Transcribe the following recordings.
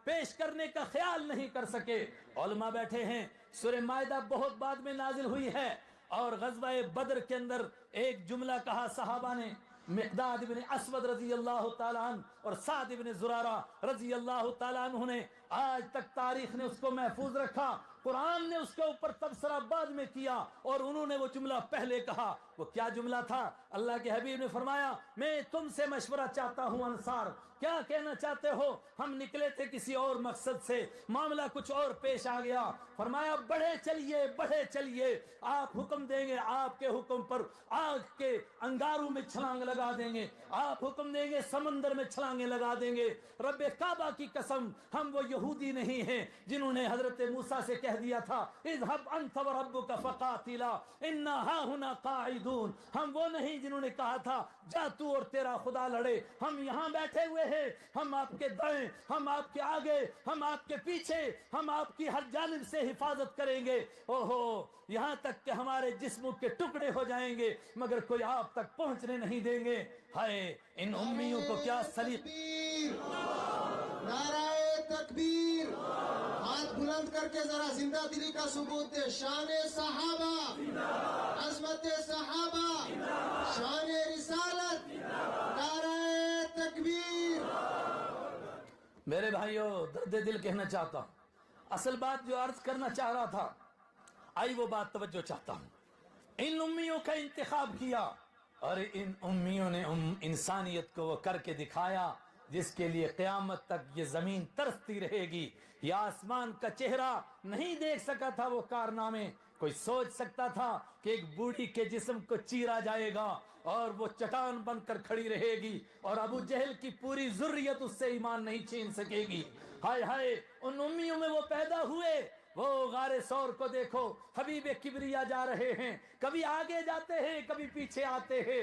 پیش کرنے کا خیال نہیں کر سکے۔ علماء بیٹھے ہیں، سورہ مائدہ بہت بعد میں نازل ہوئی ہے، اور غزوہ بدر کے اندر ایک جملہ کہا صحابہ نے، مقداد بن اسود رضی اللہ تعالیٰ عنہ اور سعد بن زرارہ رضی اللہ تعالیٰ عنہ نے، آج تک تاریخ نے اس کو محفوظ رکھا، قرآن نے اس کے اوپر تبصرہ بعد میں کیا، اور انہوں نے وہ جملہ پہلے کہا۔ وہ کیا جملہ تھا؟ اللہ کے حبیب نے فرمایا، میں تم سے مشورہ چاہتا ہوں انصار، کیا کہنا چاہتے ہو؟ ہم نکلے تھے کسی اور مقصد سے، معاملہ کچھ اور پیش آ گیا۔ فرمایا بڑھے چلیے بڑھے چلیے، آپ حکم دیں گے، آپ کے حکم پر آگ کے انگاروں میں چھلانگ لگا دیں گے، آپ حکم دیں گے سمندر میں چھلانگیں لگا دیں گے۔ رب کعبہ کی قسم، ہم وہ یہودی نہیں ہیں جنہوں نے حضرت موسیٰ سے کہہ دیا تھا اذهب انت وربك فقاتلا انا هاهنا قاعدون، ہم وہ نہیں جنہوں نے کہا تھا جا تو اور تیرا خدا لڑے، ہم یہاں بیٹھے ہوئے ہیں، ہم آپ کے دائیں، ہم آپ کے آگے، ہم آپ کے پیچھے، ہم آپ کی ہر جانب سے حفاظت کریں گے، اوہو یہاں تک کہ ہمارے جسموں کے ٹکڑے ہو جائیں گے مگر کوئی آپ تک پہنچنے نہیں دیں گے۔ ہائے ان امیوں کو کیا سلیق! نعرہ تکبیر! ہاتھ بلند کر کے ذرا زندہ دلی کا ثبوت دے۔ شان صحابہ، عظمت صحابہ، شان رسالت، نعرہ تکبیر! میرے بھائیوں، درد دل کہنا چاہتا ہوں، اصل بات جو عرض کرنا چاہ رہا تھا، آئی وہ بات توجہ چاہتا ہوں۔ ان امیوں کا انتخاب کیا، اور ان امیوں نے انسانیت کو وہ کر کے دکھایا جس کے لیے قیامت تک یہ زمین ترستی رہے گی۔ یہ آسمان کا چہرہ نہیں دیکھ سکا تھا وہ کارنامے، کوئی سوچ سکتا تھا کہ ایک بوڑھی کے جسم کو چیرا جائے گا اور وہ چٹان بن کر کھڑی رہے گی اور ابو جہل کی پوری ذریت اس سے ایمان نہیں چھین سکے گی؟ ہائے ہائے، ان امیوں میں وہ پیدا ہوئے۔ وہ غار ثور کو دیکھو، حبیب کبریا جا رہے ہیں، کبھی آگے جاتے ہیں کبھی پیچھے آتے ہیں۔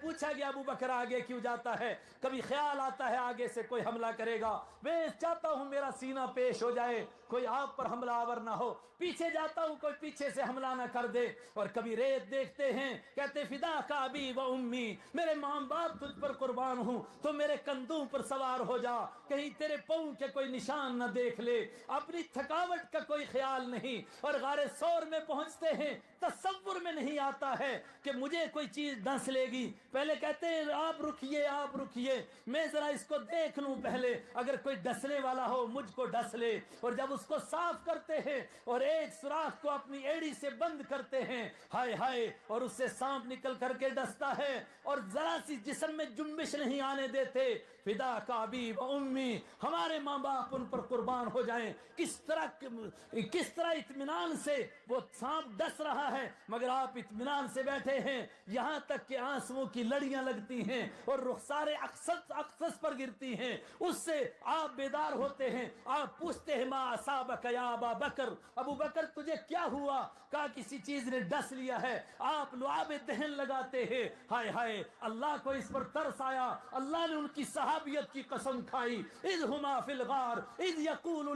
پوچھا گیا ابو بکر آگے کیوں جاتا ہے؟ کبھی خیال آتا ہے آگے سے کوئی حملہ کرے گا، میں چاہتا ہوں میرا سینہ پیش ہو جائے، کوئی آپ پر حملہ آور نہ ہو، پیچھے جاتا ہوں کوئی پیچھے سے حملہ نہ کر دے۔ اور کبھی ریت دیکھتے ہیں، کہتے فدا کا ابی و امی، میرے ماں باپ تجھ پر قربان ہوں، تو میرے کندھوں پر سوار ہو جا، کہیں تیرے پاؤں کے کوئی نشان نہ دیکھ لے، اپنی تھکاوٹ کا کوئی خیال نہیں۔ اور غار ثور میں پہنچتے ہیں، تصور میں نہیں آتا ہے کہ مجھے کوئی چیز ڈس لے گی، پہلے کہتے ہیں آپ رکیے میں ذرا اس کو دیکھ لوں پہلے، اگر کوئی ڈسنے والا ہو مجھ کو ڈس لے۔ اور جب اس کو صاف کرتے ہیں اور ایک سوراخ کو اپنی ایڑی سے بند کرتے ہیں، ہائے ہائے، اور اس سے سانپ نکل کر کے ڈستا ہے اور ذرا سی جسم میں جنبش نہیں آنے دیتے۔ فدا کا ابی و امی، ہمارے ماں باپ ان پر قربان ہو جائیں۔ کس طرح اطمینان سے وہ سانپ ڈس رہا ہے مگر آپ اطمینان سے بیٹھے ہیں، یہاں تک کہ آنسوؤں کی لڑیاں لگتی ہیں اور رخسار اقصص پر گرتی ہیں، اس سے آپ بیدار ہوتے ہیں۔ آپ پوچھتے ہیں ما اصابک یا ابا بکر، ابو بکر تجھے کیا ہوا؟ کہا کسی چیز نے ڈس لیا ہے۔ آپ لعاب دہن لگاتے ہیں، ہائے ہائے، اللہ کو اس پر ترس آیا، اللہ نے ان کی صحابیت کی قسم کھائی۔ اذ ہما فی الغار اذ یقول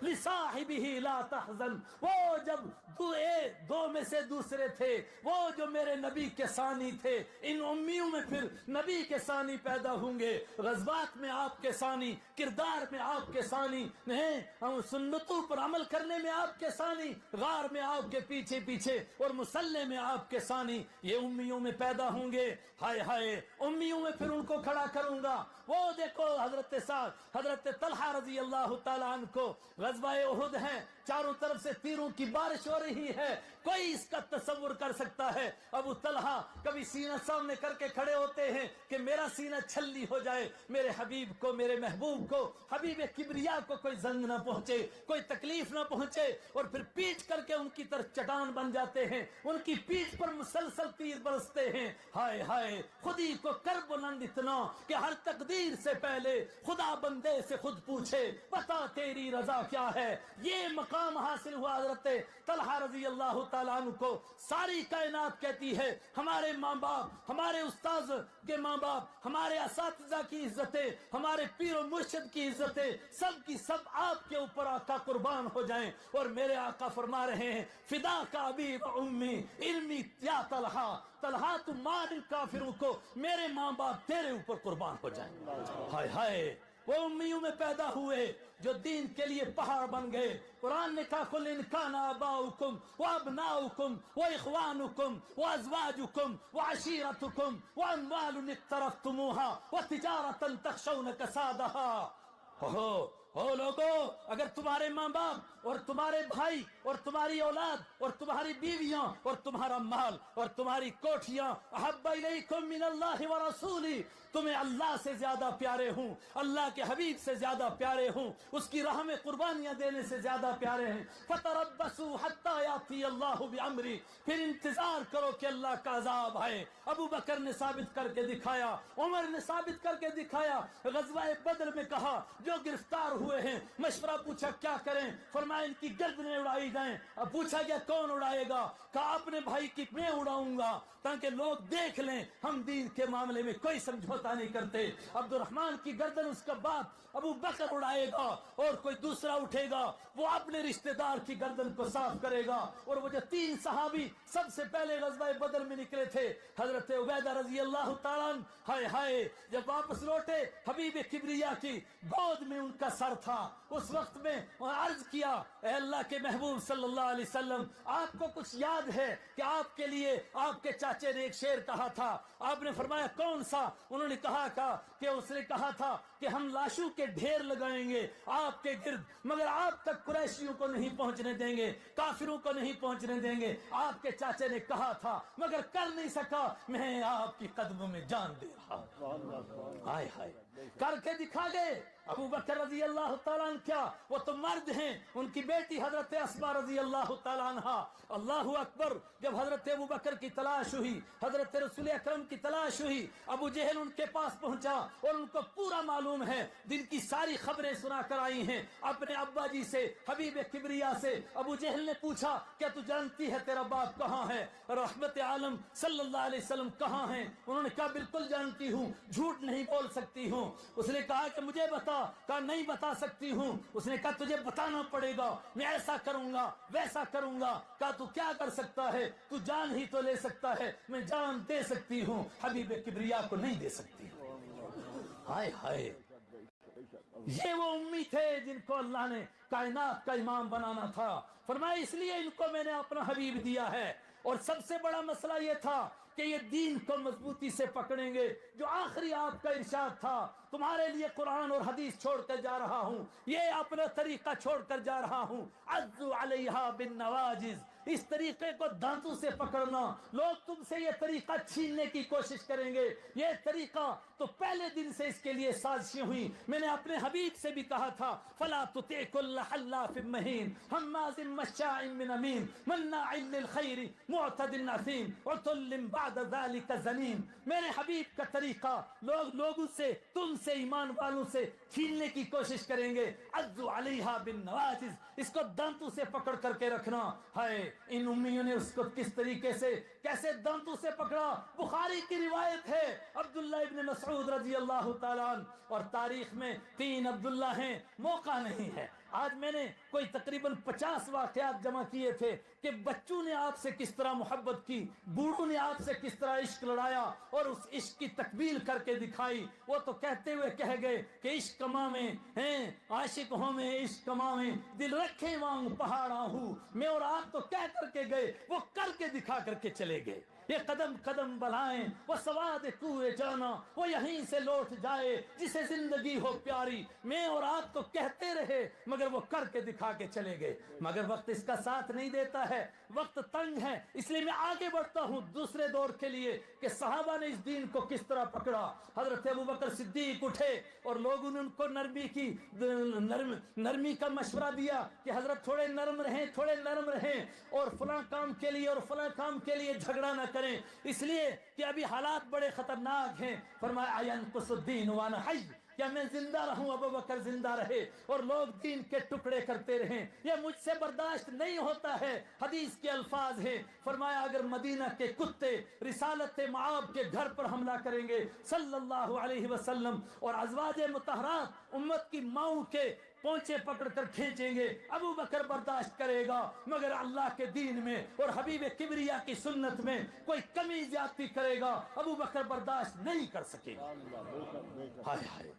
لصاحبہ لا تحزن، وہ جب دو میں سے دوسرے تھے، وہ جو میرے نبی کے ثانی تھے، ان امیوں میں پھر نبی کے ثانی پیدا ہوں گے، غزوات میں آپ کے ثانی، کردار میں آپ کے ثانی، سنتوں پر عمل کرنے میں آپ کے ثانی، غار میں آپ کے پیچھے پیچھے اور مسلح میں آپ کے ثانی، یہ امیوں میں پیدا ہوں گے۔ ہائے ہائے، امیوں میں پھر ان کو کھڑا کروں گا۔ وہ دیکھو حضرت طلحہ رضی اللہ تعالیٰ عنہ کو غزوہ احد ہے، چاروں طرف سے تیروں کی بارش ہو رہی ہے، کوئی اس کا تصور کر سکتا ہے؟ ابو طلحہ کبھی سینہ سامنے کر کے کھڑے ہوتے ہیں کہ میرا سینہ چھلی ہو جائے، میرے حبیب کو، میرے محبوب کو، حبیب کبریا کو کوئی زنگ نہ پہنچے، کوئی تکلیف نہ پہنچے، اور پھر پیٹ کر کے ان کی طرف چٹان بن جاتے ہیں، ان کی پیٹ پر مسلسل تیر برستے ہیں۔ ہائے ہائے، خودی کو کر بلند اتنا کہ ہر تقدیر سے پہلے خدا بندے سے خود پوچھے بتا تیری رضا کیا ہے۔ یہ مقام حاصل ہوا حضرت طلحہ رضی اللہ تعالیٰ عنہ کو۔ ساری کائنات کہتی ہے ہمارے ماں باپ، ہمارے استاذ کے ماں باپ، ہمارے اساتذہ کی عزتیں، ہمارے پیر و مرشد کی عزتیں، سب کی سب آپ کے اوپر آقا قربان ہو جائیں۔ اور میرے آقا فرما رہے ہیں فدا کا ابی و امی علمی یا طلحہ، طلحہ تم مار ان کافروں کو، میرے ماں باپ تیرے اوپر قربان ہو جائیں۔ ہائے ہائے، وہ امیوں میں پیدا ہوئے جو دین کے لیے پہاڑ بن گئے. قرآن نے کہا قل ان کان آباؤکم وابناؤکم واخوانکم وازواجکم وعشیرتکم واموال اقترفتموها وتجارة تخشون کسادها. لوگو، اگر تمہارے ماں باپ اور تمہارے بھائی اور تمہاری اولاد اور تمہاری بیویاں اور تمہارا مال اور تمہاری کوٹھیاں احب الیکم من اللہ ورسولہ، تمہیں اللہ سے زیادہ پیارے ہوں، اللہ کے حبیب سے زیادہ پیارے ہوں، اس کی راہ میں قربانیاں دینے سے زیادہ پیارے ہیں، فتربصوا حتی یاتی اللہ بامرہ، پھر انتظار کرو کہ اللہ کا عذاب آئے. ابو بکر نے ثابت کر کے دکھایا، عمر نے ثابت کر کے دکھایا. غزوہ بدر میں کہا جو گرفتار ہوئے ہیں، مشورہ پوچھا کیا کریں، فرمایا ان کی گردنیں اڑائی جائیں. اب پوچھا گیا کون اڑائے گا، کہا اپنے بھائی کی میں اڑاؤں گا تاکہ لوگ دیکھ لیں ہم دین کے معاملے میں کوئی سمجھوتا نہیں کرتے. عبد الرحمن کی گردن اس کا باپ ابو بکر اڑائے گا اور کوئی دوسرا اٹھے گا وہ اپنے رشتہ دار کی گردن کو صاف کرے گا. اور وہ جو 3 صحابی سب سے پہلے غزوہ بدر میں نکلے تھے، حضرت عبیدہ رضی اللہ تعالیٰ عنہ، ہائے ہائے جب واپس لوٹے حبیب کبریا کی گود میں ان کا سر تھا. اس وقت میں عرض کیا اے اللہ کے محبوب صلی اللہ علیہ وسلم، آپ کو کچھ یاد ہے کہ آپ کے لیے آپ کے چاچے نے ایک شعر کہا تھا؟ آپ نے فرمایا کون سا؟ انہوں نے کہا کہ اس نے کہا تھا کہ ہم لاشوں کے ڈھیر لگائیں گے آپ کے گرد، مگر آپ تک قریشیوں کو نہیں پہنچنے دیں گے، کافروں کو نہیں پہنچنے دیں گے. آپ کے چاچے نے کہا تھا مگر کر نہیں سکا، میں آپ کی قدموں میں جان دے رہا. ہائے ہائے کر کے دکھا گئے. ابو بکر رضی اللہ تعالیٰ عنہ کیا وہ تو مرد ہیں، ان کی بیٹی حضرت اسماء رضی اللہ تعالیٰ عنہ. اللہ اکبر. جب حضرت ابو بکر کی تلاش ہوئی، حضرت رسول اکرم کی تلاش ہوئی، ابو جہل ان کے پاس پہنچا اور ان کو پورا معلوم ہے، دن کی ساری خبریں سنا کر آئی ہیں اپنے ابا جی سے، حبیب کبریا سے. ابو جہل نے پوچھا کیا تو جانتی ہے تیرا باپ کہاں ہے، رحمت عالم صلی اللہ علیہ وسلم کہاں ہیں؟ انہوں نے کہا بالکل جانتی ہوں، جھوٹ نہیں بول سکتی ہوں. اس نے کہا کہ مجھے بتا، کہا نہیں بتا سکتی ہوں. اس نے کہا تجھے بتانا پڑے گا، میں ایسا کروں گا ویسا کروں گا. کہا تو کیا کر سکتا ہے؟ تو جان ہی تو لے سکتا ہے. میں جان دے سکتی ہوں، حبیب کبریا کو نہیں دے سکتی. ہائے ہائے یہ وہ امی تھے جن کو اللہ نے کائنات کا امام بنانا تھا. فرمایا اس لیے ان کو میں نے اپنا حبیب دیا ہے. اور سب سے بڑا مسئلہ یہ تھا کہ یہ دین کو مضبوطی سے پکڑیں گے. جو آخری آپ کا ارشاد تھا تمہارے لیے قرآن اور حدیث چھوڑ کر جا رہا ہوں، یہ اپنا طریقہ چھوڑ کر جا رہا ہوں. عضوا علیہا بالنواجذ، اس طریقے کو دانتوں سے پکڑنا. لوگ تم سے یہ طریقہ چھیننے کی کوشش کریں گے. یہ طریقہ تو پہلے دن سے اس کے لیے سازشیں ہوئی. میں نے اپنے حبیب سے بھی کہا تھا فلا تطع كل حلاف مہین ہماز مشاء بنمیم مناع للخیر معتد اثیم عتل بعد ذلك زنیم. میرے حبیب کا طریقہ لوگوں سے، تم سے، ایمان والوں سے چھیننے کی کوشش کریں گے. عضوا علیہا بالنواجذ، اس کو دانتوں سے پکڑ کر کے رکھنا. ہے ان امیوں نے اس کو کس طریقے سے کیسے دانتوں سے پکڑا. بخاری کی روایت ہے عبداللہ ابن مسعود رضی اللہ تعالیٰ عنہ، اور تاریخ میں 3 عبداللہ ہیں. موقع نہیں ہے. آج میں نے کوئی تقریباً 50 واقعات جمع کیے تھے کہ بچوں نے آپ سے کس طرح محبت کی، بوڑھوں نے آپ سے کس طرح عشق لڑایا اور اس عشق کی تکمیل کر کے دکھائی. وہ تو کہتے ہوئے کہہ گئے کہ عشق کماویں ہیں عاشق ہوں میں، عشق کماویں دل رکھے وانگ پہاڑا ہوں میں. اور آپ تو کہہ کر کے گئے، وہ کر کے دکھا کر کے چلے گئے. یہ قدم قدم بلائیں وہ سواد کوئے جانا، وہ یہیں سے لوٹ جائے جسے زندگی ہو پیاری. میں اور آپ تو کہتے رہے مگر وہ کر کے دکھا کے چلے گئے. مگر وقت اس کا ساتھ نہیں دیتا ہے، وقت تنگ ہے. اس لیے میں آگے بڑھتا ہوں دوسرے دور کے لیے کہ صحابہ نے اس دین کو کس طرح پکڑا. حضرت ابوبکر صدیق اٹھے اور لوگوں نے ان کو نرمی کا مشورہ دیا کہ حضرت تھوڑے نرم رہیں، تھوڑے نرم رہیں، اور فلاں کام کے لیے اور فلاں کام کے لیے جھگڑا نہ کریں، اس لیے کہ ابھی حالات بڑے خطرناک ہیں. فرمایا اینقص الدین وانا حی، کیا میں زندہ رہوں، ابو بکر زندہ رہے اور لوگ دین کے ٹکڑے کرتے رہیں، یہ مجھ سے برداشت نہیں ہوتا ہے. حدیث کے الفاظ ہیں، فرمایا اگر مدینہ کے کتے رسالت معاب کے گھر پر حملہ کریں گے صلی اللہ علیہ وسلم اور ازواج مطہرات امت کی ماؤں کے پونچے پکڑ کر کھینچیں گے، ابو بکر برداشت کرے گا، مگر اللہ کے دین میں اور حبیب کبریا کی سنت میں کوئی کمی زیادتی کرے گا ابو بکر برداشت نہیں کر سکے گا۔ ہائے ہائے،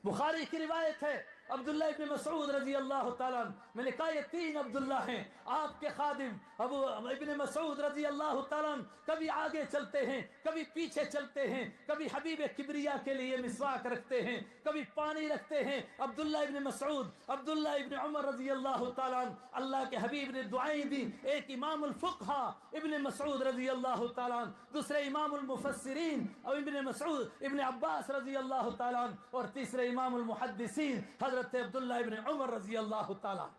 بخاری کی روایت ہے عبداللہ ابن مسعود رضی اللہ تعالیٰ عنہ، میں نے کہا یہ 3 عبداللہ ہیں آپ کے خادم، ابو ابن مسعود رضی اللہ تعالیٰ عنہ کبھی آگے چلتے ہیں، کبھی پیچھے چلتے ہیں، کبھی حبیب کبریا کے لیے مسواک رکھتے ہیں، کبھی پانی رکھتے ہیں۔ عبداللہ ابن مسعود، عبداللہ ابن عمر رضی اللہ تعالیٰ عنہ، اللہ کے حبیب نے دعائیں دی، ایک امام الفقہ ابن مسعود رضی اللہ تعالیٰ عنہ، دوسرے امام المفسرین ابن مسعود ابن عباس رضی اللہ تعالیٰ عنہ، اور تیسرے امام المحدثین حضرت عبداللہ ابن عمر رضی اللہ تعالیٰ عنہ۔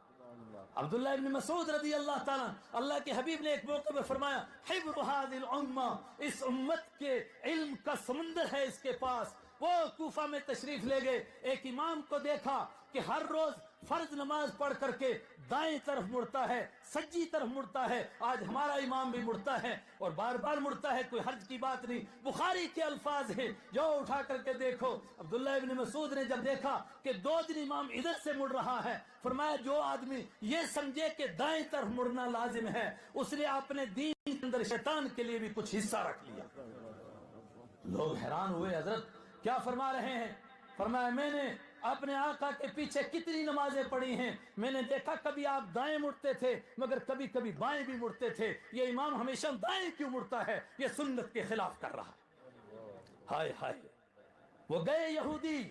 عبداللہ ابن مسعود رضی اللہ تعالیٰ اللہ کے حبیب نے ایک موقع میں فرمایا حبر هذه الامہ، اس امت کے علم کا سمندر ہے اس کے پاس۔ وہ کوفہ میں تشریف لے گئے، ایک امام کو دیکھا کہ ہر روز فرض نماز پڑھ کر کے دائیں طرف مڑتا ہے، سجی طرف مڑتا ہے، آج ہمارا امام بھی مڑتا ہے اور بار بار مڑتا ہے، کوئی حرج کی بات نہیں، بخاری کے الفاظ ہیں، جو اٹھا کر کے دیکھو۔ عبداللہ ابن مسعود نے جب دیکھا کہ 2 دن امام ادھر سے مڑ رہا ہے، فرمایا جو آدمی یہ سمجھے کہ دائیں طرف مڑنا لازم ہے، اس نے اپنے دین کے اندر شیطان کے لیے بھی کچھ حصہ رکھ لیا۔ لوگ حیران ہوئے، حضرت کیا فرما رہے ہیں؟ فرمایا میں نے اپنے آقا کے پیچھے کتنی نمازیں پڑھی ہیں، میں نے دیکھا کبھی آپ دائیں مڑتے تھے مگر کبھی کبھی بائیں بھی مڑتے تھے، یہ امام ہمیشہ دائیں کیوں مڑتا ہے؟ یہ سنت کے خلاف کر رہا ہے۔ ہائے ہائے، وہ گئے یہودی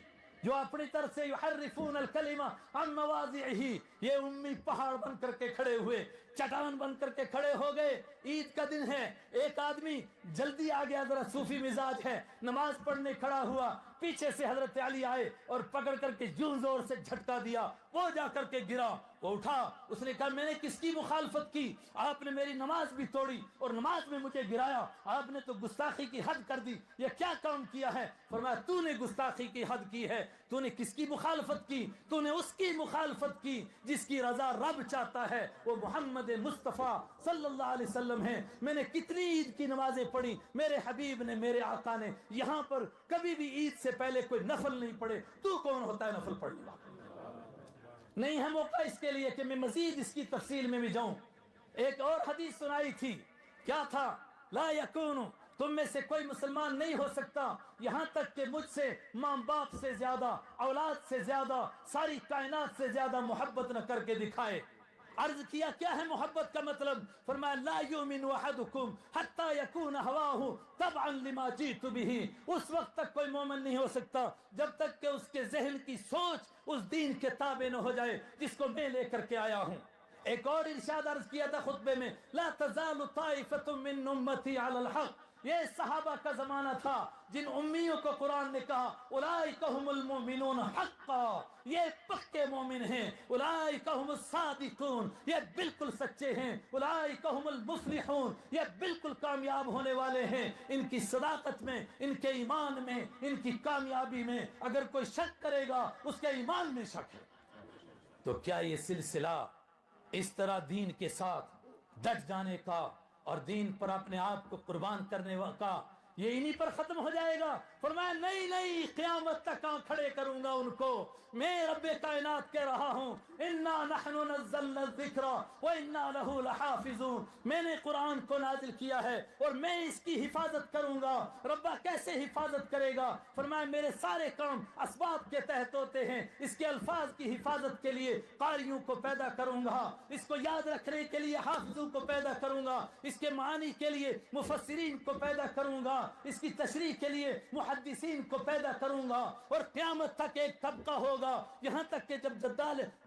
جو اپنی طرف سے یحرفون الکلمہ عن مواضعہ، یہ امی پہاڑ بن کر کے کھڑے ہوئے، چٹان بن کر کے کھڑے ہو گئے۔ عید کا دن ہے، ایک آدمی جلدی آ گیا، ذرا صوفی مزاج ہے، نماز پڑھنے کھڑا ہوا، پیچھے سے حضرت علی آئے اور پکڑ کر کے جوں زور سے جھٹکا دیا، وہ جا کر کے گرا، وہ اٹھا، اس نے کہا میں نے کس کی مخالفت کی؟ آپ نے میری نماز بھی توڑی اور نماز میں مجھے گرایا، آپ نے تو گستاخی کی حد کر دی، یہ کیا کام کیا ہے؟ فرمایا تو نے گستاخی کی حد کی ہے، تو نے کس کی مخالفت کی؟ تو نے اس کی مخالفت کی جس کی رضا رب چاہتا ہے، وہ محمد مصطفیٰ صلی اللہ علیہ وسلم ہیں۔ میں نے کتنی عید کی نمازیں پڑھی، میرے حبیب نے، میرے آقا نے یہاں پر کبھی بھی عید سے پہلے کوئی نفل نہیں پڑھے، تو کون ہوتا ہے نفل پڑھنے والا؟ نہیں ہے موقع اس کے لیے کہ میں مزید اس کی تفصیل میں بھی جاؤں۔ ایک اور حدیث سنائی تھی، کیا تھا؟ لا یکون، تم میں سے کوئی مسلمان نہیں ہو سکتا یہاں تک کہ مجھ سے ماں باپ سے زیادہ، اولاد سے زیادہ، ساری کائنات سے زیادہ محبت نہ کر کے دکھائے۔ عرض کیا کیا ہے محبت کا مطلب؟ فرمایا لا یؤمن احدکم حتی یکون ہواہ تبعا لما جئت بہ، اس وقت تک کوئی مومن نہیں ہو سکتا جب تک کہ اس کے ذہن کی سوچ اس دین کے تابع نہ ہو جائے جس کو میں لے کر کے آیا ہوں۔ ایک اور ارشاد عرض کیا تھا خطبے میں، لا تزال طائفۃ من امتی علی الحق، یہ صحابہ کا زمانہ تھا جن امیوں کو قرآن نے کہا اولئک هم المؤمنون حقا، یہ پکے مومن ہیں، اولئک هم الصادقون، یہ بالکل سچے ہیں، اولئک هم المفلحون، یہ بالکل کامیاب ہونے والے ہیں۔ ان کی صداقت میں، ان کے ایمان میں، ان کی کامیابی میں اگر کوئی شک کرے گا اس کے ایمان میں شک ہے۔ تو کیا یہ سلسلہ اس طرح دین کے ساتھ ڈٹ جانے کا اور دین پر اپنے آپ کو قربان کرنے کا یہ انہی پر ختم ہو جائے گا؟ فرمایا نہیں نہیں، قیامت تک کھڑے کروں گا ان کو۔ میں رب کائنات کہہ رہا ہوں انا نحن نزلنا الذکر وانا له لحافظون، میں نے قرآن کو نازل کیا ہے اور میں اس کی حفاظت کروں گا۔ ربا کیسے حفاظت کرے گا؟ فرمایا میرے سارے کام اسباب کے تحت ہوتے ہیں، اس کے الفاظ کی حفاظت کے لیے قاریوں کو پیدا کروں گا، اس کو یاد رکھنے کے لیے حافظوں کو پیدا کروں گا، اس کے معانی کے لیے مفسرین کو پیدا کروں گا، اس کی تشریح کے لیے محدثین کو پیدا کروں گا، اور قیامت تک ایک طبقہ ہوگا، یہاں تک کہ جب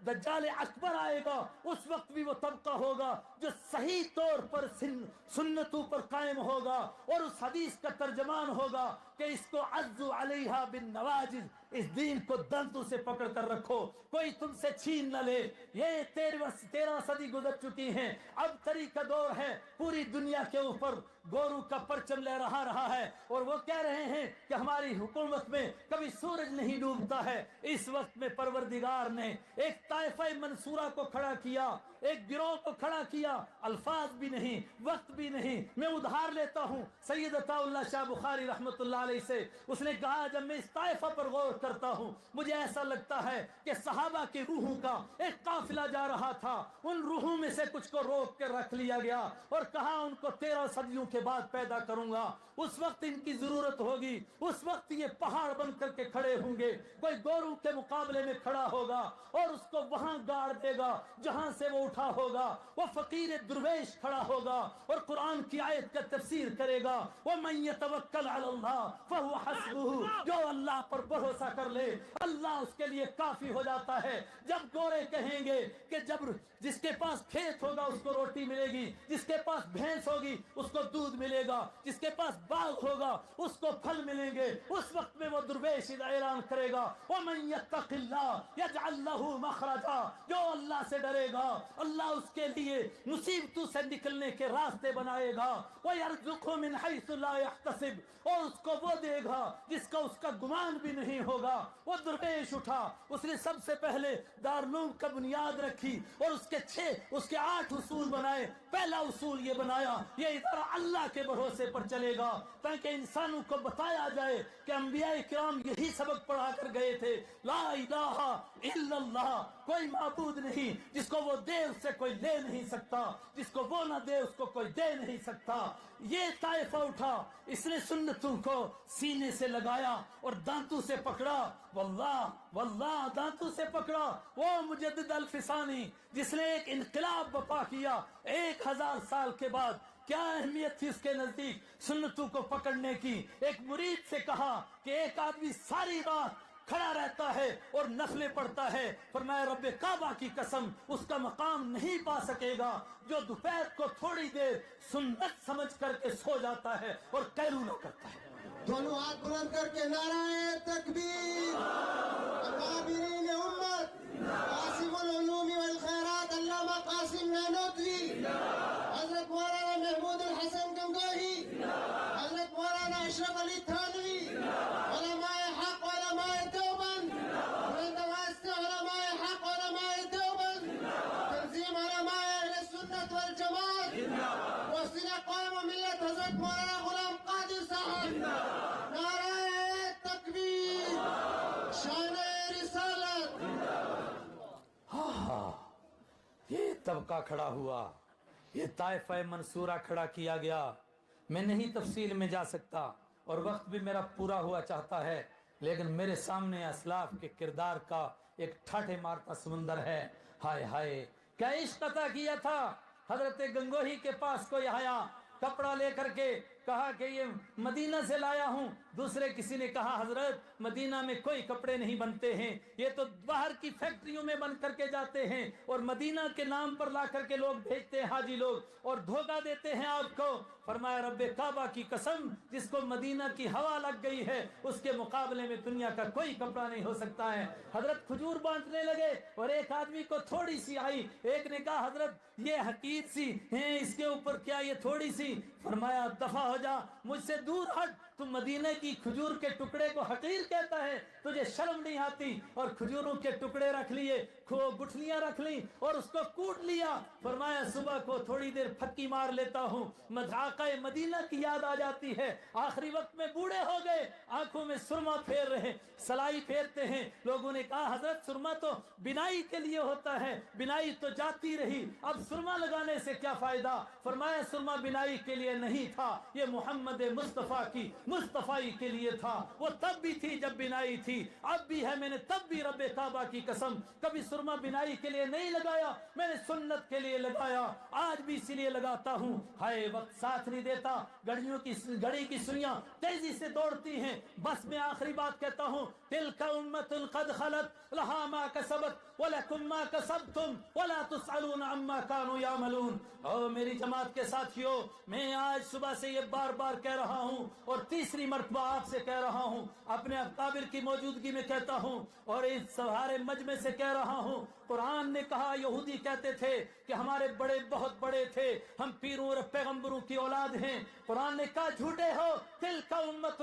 دجال اکبر آئے گا اس وقت بھی وہ طبقہ ہوگا جو صحیح طور پر سنتوں پر قائم ہوگا اور اس حدیث کا ترجمان ہوگا کہ اس کو عضوا علیہا بالنواجذ، اس دین کو دندوں سے پکڑ کر رکھو، کوئی تم سے چھین نہ لے۔ یہ 13 صدی گزر چکی ہیں، اب تری کا دور ہے، پوری دنیا کے اوپر گورو کا پرچم لہرا رہا ہے اور وہ کہہ رہے ہیں کہ ہماری حکومت میں کبھی سورج نہیں ڈوبتا ہے۔ اس وقت میں پروردگار نے ایک طائفہ منصورہ کو کھڑا کیا، ایک گروہ کو کھڑا کیا، الفاظ بھی نہیں، وقت بھی نہیں، میں ادھار لیتا ہوں۔ سید عطا اللہ شاہ بخاری رحمت اللہ علیہ علیہ سے اس نے کہا جب میں اس طائفہ پر غور کرتا ہوں مجھے ایسا لگتا ہے کہ صحابہ کی روحوں کا ایک قافلہ جا رہا تھا، ان روحوں میں سے کچھ کو روک کے رکھ لیا گیا اور کہا ان کو 13 صدیوں کے بعد پیدا کروں گا، اس وقت ان کی ضرورت ہوگی، اس وقت یہ پہاڑ بن کر کے کھڑے ہوں گے، کوئی گورو کے مقابلے میں کھڑا ہوگا اور اس کو وہاں گاڑ دے گا جہاں سے وہ اٹھا ہوگا، وہ فقیر درویش کھڑا ہوگا اور قرآن کی آیت کا تفسیر کرے گا، وَمَن يَتَوَكَّلْ عَلَى اللَّهِ فَهُوَ حَسْبُهُ، جو اللہ پر بھروسہ کر لے اللہ اس کے لیے کافی ہو جاتا ہے۔ جب گورے کہیں گے کہ جب جس کے پاس کھیت ہوگا اس کو روٹی ملے گی، جس کے پاس بھینس ہوگی اس کو دودھ ملے گا، جس کے پاس باغ ہوگا اس کو پھل ملیں گے، اس وقت میں وہ درویش اعلان کرے گا وَمَن يَتَّقِ اللَّهَ يَجْعَلْ لَهُ مَخْرَجًا، جو اللہ سے ڈرے گا اللہ اس کے لیے مصیبتوں سے نکلنے کے راستے بنائے گا، وَيَرْزُقْهُ مِنْ حَيْثُ لَا يَحْتَسِبُ، اور اس کو وہ دے گا جس کا اس کا گمان بھی نہیں ہوگا۔ وہ درویش اٹھا، اس نے سب سے پہلے دارالعلوم کا بنیاد رکھی اور اس کے 8 اصول بنائے۔ پہلا اصول یہ بنایا یہ ادارہ اللہ کے بھروسے پر چلے گا تاکہ انسانوں کو بتایا جائے کہ انبیاء کرام یہی سبق پڑھا کر گئے تھے، لا الہ الا اللہ، کوئی معبود نہیں جس کو وہ دے اس سے کوئی لے نہیں سکتا، جس کو وہ نہ دے اس کو کوئی دے نہیں سکتا۔ یہ طائفہ اٹھا، اس نے سنتوں کو سینے سے لگایا اور دانتوں سے پکڑا، واللہ دانتوں سے پکڑا۔ وہ مجدد الفسانی جس نے ایک انقلاب برپا کیا 1000 سال کے بعد، کیا اہمیت تھی اس کے نزدیک سنتوں کو پکڑنے کی؟ ایک مرید سے کہا کہ ایک آدمی ساری رات کھڑا رہتا ہے اور نفلیں پڑھتا ہے، فرمایا رب کعبہ کی قسم اس کا مقام نہیں پا سکے گا جو دوپہر کو تھوڑی دیر سنت سمجھ کر کے سو جاتا ہے اور قیلولہ کرتا ہے۔ دونوں ہاتھ بلند کر کے نعرہ تکبیر، اکابرین امت قاسم العلوم والخیرات علامہ قاسم نانوتوی، حضرت مولانا محمود الحسن گنگوہی، حضرت مولانا اشرف علی تھانوی، علماء حق علماء دیوبند، بلند آواز سے علماء حق علماء دیوبند، تنظیم علماء اہل سنت والجماعت، محسن قوم و ملت حضرت مولانا غلام قادر صاحب، نعرہ تکبیر، شان رسالت۔ یہ طبقہ کھڑا ہوا، یہ طائفہ منصورہ کھڑا کیا گیا۔ میں نہیں تفصیل میں جا سکتا اور وقت بھی میرا پورا ہوا چاہتا ہے، لیکن میرے سامنے اسلاف کے کردار کا ایک ٹھاٹھے مارتا سمندر ہے۔ ہائے ہائے کیا عشق عطا کیا تھا حضرت گنگوہی کے پاس کوئی آیا کپڑا لے کر کے، کہا کہ یہ مدینہ سے لایا ہوں۔ دوسرے کسی نے کہا حضرت مدینہ میں کوئی کپڑے نہیں بنتے ہیں، یہ تو باہر کی فیکٹریوں میں بن کر کے جاتے ہیں اور مدینہ کے نام پر لا کر کے لوگ بھیجتے ہیں حاجی لوگ اور دھوکہ دیتے ہیں آپ کو۔ فرمایا رب کعبہ کی قسم جس کو مدینہ کی ہوا لگ گئی ہے اس کے مقابلے میں دنیا کا کوئی کپڑا نہیں ہو سکتا ہے۔ حضرت کھجور بانٹنے لگے اور ایک آدمی کو تھوڑی سی آئی، ایک نے کہا حضرت یہ حقیر سی ہیں اس کے اوپر کیا یہ تھوڑی سی؟ فرمایا دفع ہو جا، مجھ سے دور ہٹ، تو مدینہ کی کھجور کے ٹکڑے کو حقیر کہتا ہے، تجھے شرم نہیں آتی؟ اور کھجوروں کے ٹکڑے رکھ لیے، گٹھلیاں رکھ لی اور اس کو کوٹ لیا۔ فرمایا صبح کو تھوڑی دیر پھکی مار لیتا ہوں، مذاقہ مدینہ کی یاد آ جاتی ہے۔ آخری وقت میں بوڑھے ہو گئے، آنکھوں میں سرما پھیر رہے، سلائی پھیرتے ہیں۔ لوگوں نے کہا حضرت سرما تو بنائی کے لیے ہوتا ہے، بنائی تو جاتی رہی، اب سرما لگانے سے کیا فائدہ؟ فرمایا سرما بنائی کے لیے نہیں تھا، یہ محمد مصطفیٰ کی مصطفیٰ کے لیے تھا۔ وہ تب بھی تھی جب بنائی تھی، اب بھی ہے، میں نے تب بھی رب کعبہ کی قسم کبھی سرما بنائی کے لیے نہیں لگایا، میں نے سنت کے لیے لگایا، آج بھی اسی لیے لگاتا ہوں۔ ہائے وقت ساتھ نہیں دیتا، گھڑی کی سوئیاں تیزی سے دوڑتی ہیں، بس میں آخری بات کہتا ہوں، تلک امت قد خلت لها ما کسبت ولکم ما کسبتم ولا تسألون عما كانوا يعملون۔ اور میری جماعت کے ساتھیوں، میں آج صبح سے یہ بار بار کہہ رہا ہوں اور تیسری مرتبہ آپ سے کہہ رہا ہوں، اپنے اکابر کی موجودگی میں کہتا ہوں اور اس سارے مجمع سے کہہ رہا ہوں، قرآن نے کہا، یہودی کہتے تھے کہ ہمارے بڑے بہت بڑے تھے، ہم پیروں اور پیغمبروں کی اولاد ہیں۔ قرآن نے کہا جھوٹے ہو، تلک امت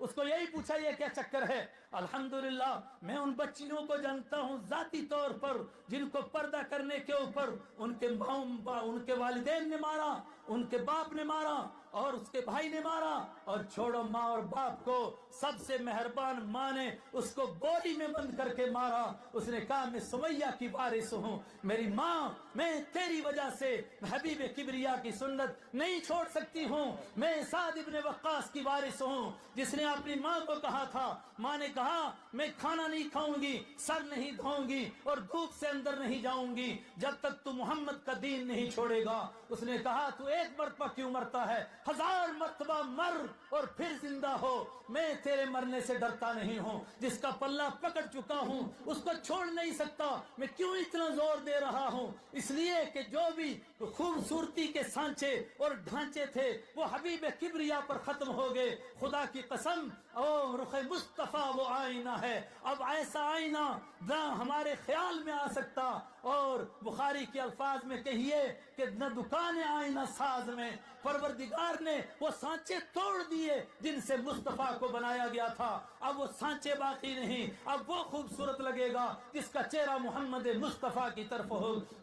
اس کو یہی پوچھا یہ کیا چکر ہے؟ الحمدللہ میں ان بچیوں کو جانتا ہوں ذاتی طور پر جن کو پردہ کرنے کے اوپر ان کے والدین نے مارا، ان کے باپ نے مارا اور اس کے بھائی نے مارا، اور چھوڑو ماں اور باپ کو، سب سے مہربان ماں نے اس کو بوری میں بند کر کے مارا۔ اس نے کہا میں سمیہ کی وارث ہوں، میری ماں میں تیری وجہ سے حبیب کبریا کی سنت نہیں چھوڑ سکتی ہوں۔ میں سعد ابن وقاص کی وارث ہوں جس نے اپنی ماں کو کہا تھا، ماں نے کہا میں کھانا نہیں کھاؤں گی، سر نہیں دھوؤں گی اور دھوپ سے اندر نہیں جاؤں گی جب تک تو محمد کا دین نہیں چھوڑے گا۔ اس نے کہا تو ایک مرتبہ کیوں مرتا ہے، 1000 مرتبہ مر اور پھر زندہ ہو، میں تیرے مرنے سے ڈرتا نہیں ہوں، جس کا پلہ پکڑ چکا ہوں اس کو چھوڑ نہیں سکتا۔ میں کیوں اتنا زور دے رہا ہوں؟ اس لیے کہ جو بھی خوبصورتی کے سانچے اور ڈھانچے تھے وہ حبیب کبریا پر ختم ہو گئے۔ خدا کی قسم او رخ مصطفیٰ وہ آئینہ ہے، اب ایسا آئینہ نہ ہمارے خیال میں آ سکتا، اور بخاری کے الفاظ میں کہیے کہ نہ دکان آئینہ ساز میں، پروردگار نے وہ سانچے توڑ دیے جن سے مصطفیٰ کو بنایا گیا تھا، اب وہ سانچے باقی نہیں، اب وہ خوبصورت لگے گا جس کا چہرہ محمد مصطفیٰ کی طرف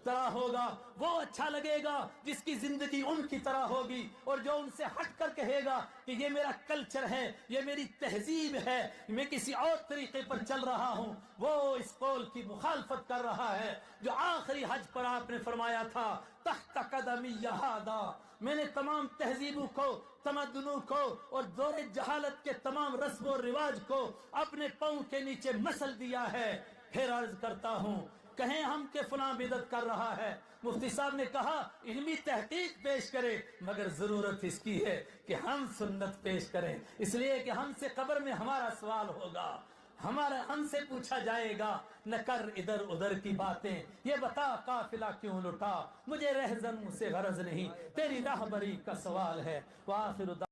طرح ہوگا، وہ اچھا لگے گا جس کی زندگی ان کی طرح ہوگی، اور جو ان سے ہٹ کر کہے گا کہ یہ میرا کلچر ہے، یہ میری تہذیب ہے، میں کسی اور طریقے پر چل رہا ہوں، وہ اس قول کی مخالفت کر رہا ہے جو آخری حج پر آپ نے فرمایا تھا تحت قدمی ھذا، میں نے تمام تہذیبوں کو، تمدنوں کو اور دور جہالت کے تمام رسم و رواج کو اپنے پاؤں کے نیچے مسل دیا ہے۔ پھر عرض کرتا ہوں کہیں ہم کہ فلاں بدعت کر رہا ہے، مفتی صاحب نے کہا علمی تحقیق پیش کرے، مگر ضرورت اس کی ہے کہ ہم سنت پیش کریں، اس لیے کہ ہم سے قبر میں ہمارا سوال ہوگا، ہم سے پوچھا جائے گا نہ کر ادھر ادھر کی باتیں، یہ بتا قافلہ کیوں لٹا، مجھے رہزن سے غرض نہیں، تیری راہبری کا سوال ہے۔ وآخر